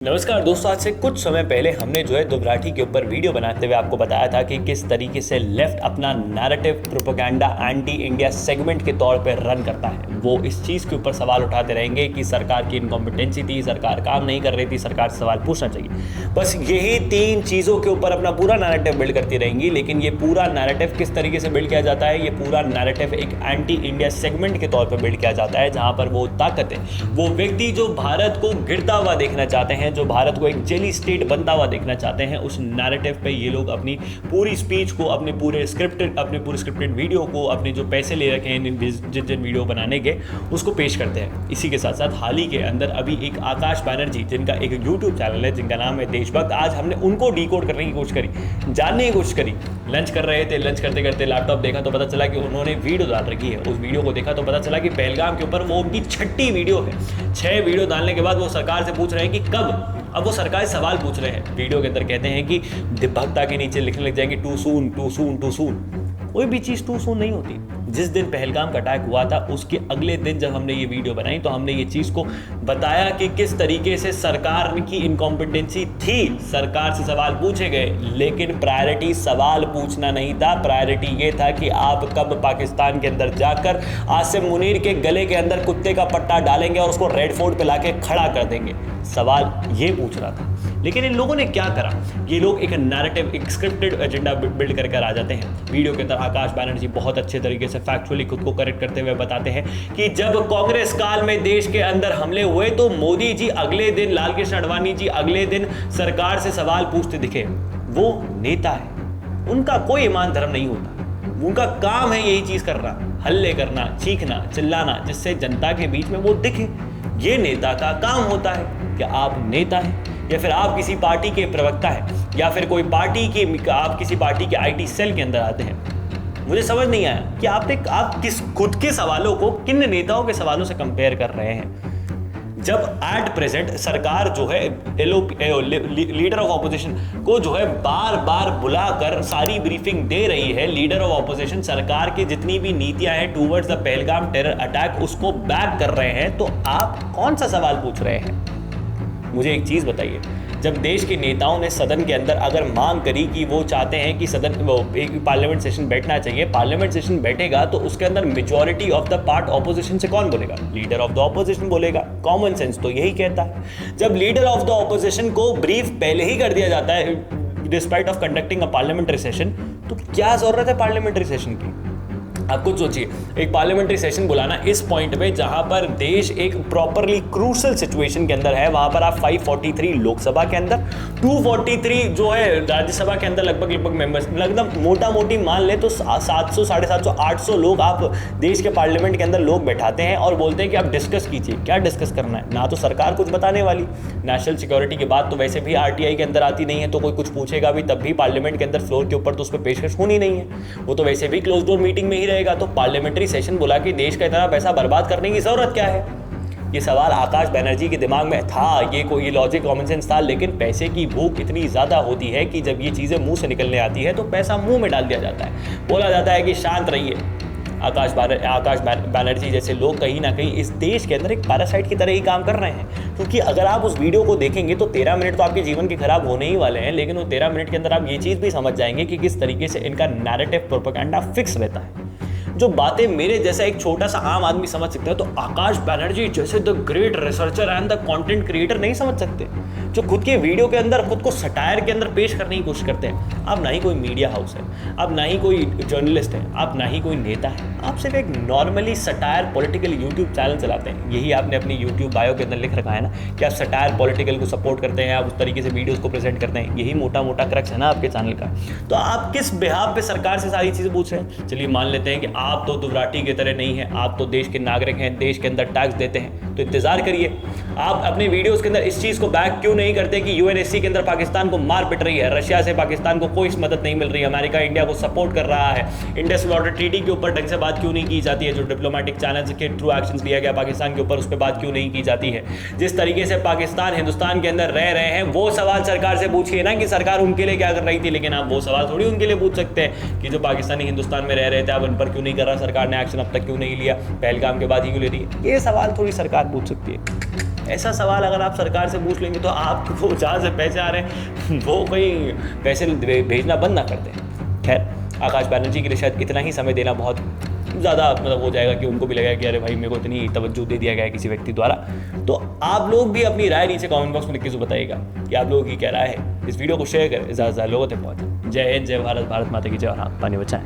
नमस्कार दोस्तों, आज से कुछ समय पहले हमने दुबराठी के ऊपर वीडियो बनाते हुए आपको बताया था कि किस तरीके से लेफ्ट अपना narrative propaganda anti India segment के तौर पर रन करता है। वो इस चीज़ के ऊपर सवाल उठाते रहेंगे कि सरकार की इनकॉम्पिटेंसी थी, सरकार काम नहीं कर रही थी, सरकार से सवाल पूछना चाहिए। बस यही तीन चीज़ों के ऊपर अपना पूरा नैरेटिव बिल्ड करती रहेंगी। लेकिन ये पूरा नैरेटिव किस तरीके से बिल्ड किया जाता है? ये पूरा नैरेटिव एक एंटी इंडिया सेगमेंट के तौर पर बिल्ड किया जाता है, जहाँ पर वो ताकतें, वो व्यक्ति जो भारत को गिरता हुआ देखना चाहते हैं, जो भारत को एक जेली स्टेट बनता हुआ देखना चाहते हैं, उस नैरेटिव पे ये लोग अपनी पूरी स्पीच को, अपने पूरे स्क्रिप्टेड वीडियो को, अपने जो पैसे ले रखे हैं जिन वीडियो बनाने के, उसको पेश करते हैं। इसी के साथ साथ हाल ही के अंदर अभी एक आकाश बैनर्जी, जिनका एक यूट्यूब चैनल है जिनका नाम है देशभक्त, आज हमने उनको डिकोड करने की कोशिश करी, जानने की कोशिश करी। लंच कर रहे थे, लंच करते करते लैपटॉप देखा तो पता चला कि उन्होंने वीडियो डाल रखी है। उस वीडियो को देखा तो पता चला कि पहलगाम के ऊपर वो उनकी 6ठी वीडियो है। 6 वीडियो डालने के बाद वो सरकार से पूछ रहे हैं कि कब। अब वो सरकार सवाल पूछ रहे हैं, वीडियो के अंदर कहते हैं कि दिभक्ता के नीचे लिखने लग जाएंगे too soon too soon too soon. कोई भी चीज़ टू सून नहीं होती। जिस दिन पहलगाम का अटैक हुआ था उसके अगले दिन जब हमने ये वीडियो बनाई तो हमने ये चीज़ को बताया कि किस तरीके से सरकार की इनकॉम्पिटेंसी थी। सरकार से सवाल पूछे गए, लेकिन प्रायोरिटी सवाल पूछना नहीं था। प्रायोरिटी ये था कि आप कब पाकिस्तान के अंदर जाकर आसिम मुनीर के गले के अंदर कुत्ते का पट्टा डालेंगे और उसको रेड फोर्ट पे लाके खड़ा कर देंगे। सवाल ये पूछ रहा था। लेकिन इन लोगों ने क्या करा? ये लोग एक नैरेटिव, एक स्क्रिप्टेड एजेंडा बिल्ड करके आ जाते हैं। वीडियो के अंदर आकाश बैनर्जी बहुत अच्छे तरीके से फैक्चुअली खुद को करेक्ट करते हुए बताते हैं कि जब कांग्रेस काल में देश के अंदर हमले हुए तो मोदी जी अगले दिन, लाल कृष्ण आडवाणी जी अगले दिन सरकार से सवाल पूछते दिखे। वो नेता है, उनका कोई ईमान धर्म नहीं होता, उनका काम है यही चीज करना, हल्ले करना, चीखना, चिल्लाना, जिससे जनता के बीच में वो दिखे। ये नेता का काम होता है। क्या आप नेता हैं, या फिर आप किसी पार्टी के प्रवक्ता हैं, या फिर कोई पार्टी के, आप किसी पार्टी के आईटी सेल के अंदर आते हैं? मुझे समझ नहीं आया कि आप किस खुद के सवालों को किन नेताओं के सवालों से कंपेयर कर रहे हैं। जब एट प्रेजेंट सरकार जो है लीडर ऑफ ऑपोजिशन को जो है बार बार बुलाकर सारी ब्रीफिंग दे रही है, लीडर ऑफ ऑपोजिशन सरकार की जितनी भी नीतियां हैं towards the Pahalgam terror attack उसको बैक कर रहे हैं, तो आप कौन सा सवाल पूछ रहे हैं? मुझे एक चीज़ बताइए, जब देश के नेताओं ने सदन के अंदर अगर मांग करी कि वो चाहते हैं कि एक पार्लियामेंट सेशन बैठना चाहिए, पार्लियामेंट सेशन बैठेगा तो उसके अंदर majority of the part opposition से कौन बोलेगा? लीडर ऑफ द ऑपोजिशन बोलेगा। कॉमन सेंस तो यही कहता है। जब लीडर ऑफ द ऑपोजिशन को ब्रीफ पहले ही कर दिया जाता है despite of conducting a parliamentary session, तो क्या जरूरत है पार्लियामेंट्री सेशन की? आप खुद सोचिए, एक पार्लियामेंट्री सेशन बुलाना इस पॉइंट पे जहां पर देश एक प्रॉपरली क्रूशल सिचुएशन के अंदर है, वहां पर आप 543 लोकसभा के अंदर, 243 जो है राज्यसभा के अंदर लगभग मेंबर्स, एकदम मोटा मोटी मान ले तो 700, 750, 800 लोग आप देश के पार्लियामेंट के अंदर लोग बैठाते हैं और बोलते हैं कि आप डिस्कस कीजिए। क्या डिस्कस करना है? ना तो सरकार कुछ बताने वाली, नेशनल सिक्योरिटी की बात तो वैसे भी आरटीआई के अंदर आती नहीं है, तो कोई कुछ पूछेगा भी तब भी पार्लियामेंट के अंदर फ्लोर के ऊपर तो उस पर पेशकश होनी नहीं है, वो तो वैसे भी क्लोज डोर मीटिंग में ही रहेगा। तो पार्लियामेंट्री सेशन बुला के देश का इतना पैसा बर्बाद करने की जरूरत क्या है? ये सवाल आकाश बैनर्जी के दिमाग में था, ये लॉजिक कॉमन सेंस था, लेकिन पैसे की भूख इतनी ज्यादा होती है कि जब ये चीजें मुंह से निकलने आती है तो पैसा मुंह में डाल दिया जाता है। बोला जाता है कि शांत रहिए। आकाश बैनर्जी जैसे लोग कहीं ना कहीं इस देश के अंदर एक पैरासाइट की तरह ही काम कर रहे हैं, क्योंकि अगर आप उस वीडियो को देखेंगे तो 13 मिनट तो आपके जीवन के खराब होने ही वाले हैं, लेकिन वो 13 मिनट के अंदर आप ये चीज़ भी समझ जाएंगे कि किस तरीके से इनका नैरेटिव प्रोपेगेंडा फिक्स रहता है। जो बातें मेरे जैसा एक छोटा सा आम आदमी समझ सकता है, तो आकाश बैनर्जी जैसे the great researcher and the content creator नहीं समझ सकते, जो खुद के वीडियो के अंदर खुद को सटायर के अंदर पेश करने की कोशिश करते हैं। आप ना ही कोई मीडिया हाउस है, आप ना ही कोई जर्नलिस्ट है, आप ना ही कोई नेता है, आप सिर्फ एक normally satire political YouTube channel चलाते हैं। यही आपने अपनी यूट्यूब बायो के अंदर लिख रखा है ना कि आप सटायर पॉलिटिकल को सपोर्ट करते हैं, आप उस तरीके से वीडियोस को प्रेजेंट करते हैं। यही मोटा मोटा क्रक्स है ना आपके चैनल का। तो आप किस बिहाफ पे सरकार से सारी चीज़ें पूछ रहे हैं? चलिए मान लेते हैं कि आप तो दुबराठी की तरह नहीं है, आप तो देश के नागरिक हैं, देश के अंदर टैक्स देते हैं, तो इंतजार करिए। आप अपने वीडियोस के अंदर इस चीज़ को बैक क्यों नहीं करते कि यूएनएससी के अंदर पाकिस्तान को मार पिट रही है, रशिया से पाकिस्तान को कोई मदद नहीं मिल रही, अमेरिका इंडिया को सपोर्ट कर रहा है, इंडस वाटर ट्रीटी के ऊपर ढंग से बात क्यों नहीं की जाती है, जो डिप्लोमेटिक चैनल के थ्रू एक्शंस लिया गया पाकिस्तान के ऊपर उस पर बात क्यों नहीं की जाती है? जिस तरीके से पाकिस्तान हिंदुस्तान के अंदर रह रहे हैं वो सवाल सरकार से पूछिए ना कि सरकार उनके लिए क्या कर रही थी। लेकिन आप वो सवाल थोड़ी उनके लिए पूछ सकते हैं कि जो पाकिस्तानी हिंदुस्तान में रह रहे थे, अब उन पर क्यों नहीं कर रहा सरकार ने एक्शन, अब तक क्यों नहीं लिया, पहलगाम के बाद ही क्यों ले रही है? ये सवाल थोड़ी सरकार पूछ सकती है। ऐसा सवाल अगर आप सरकार से पूछ लेंगे तो आपको जहाँ से पैसे आ रहे हैं वो कहीं पैसे भेजना बंद ना कर दें। खैर, आकाश बैनर्जी के लिए शायद इतना ही समय देना बहुत ज़्यादा मतलब हो जाएगा कि उनको भी लगेगा कि अरे भाई मेरे को इतनी तवज्जो दे दिया गया है किसी व्यक्ति द्वारा। तो आप लोग भी अपनी राय नीचे कमेंट बॉक्स में लिख के बताइएगा कि आप लोगों की क्या राय है। इस वीडियो को शेयर करें, ज़्यादा से ज़्यादा लोगों तक पहुँचे। जय हिंद, जय भारत, भारत माता की जय, और हाँ, पानी बचाएं।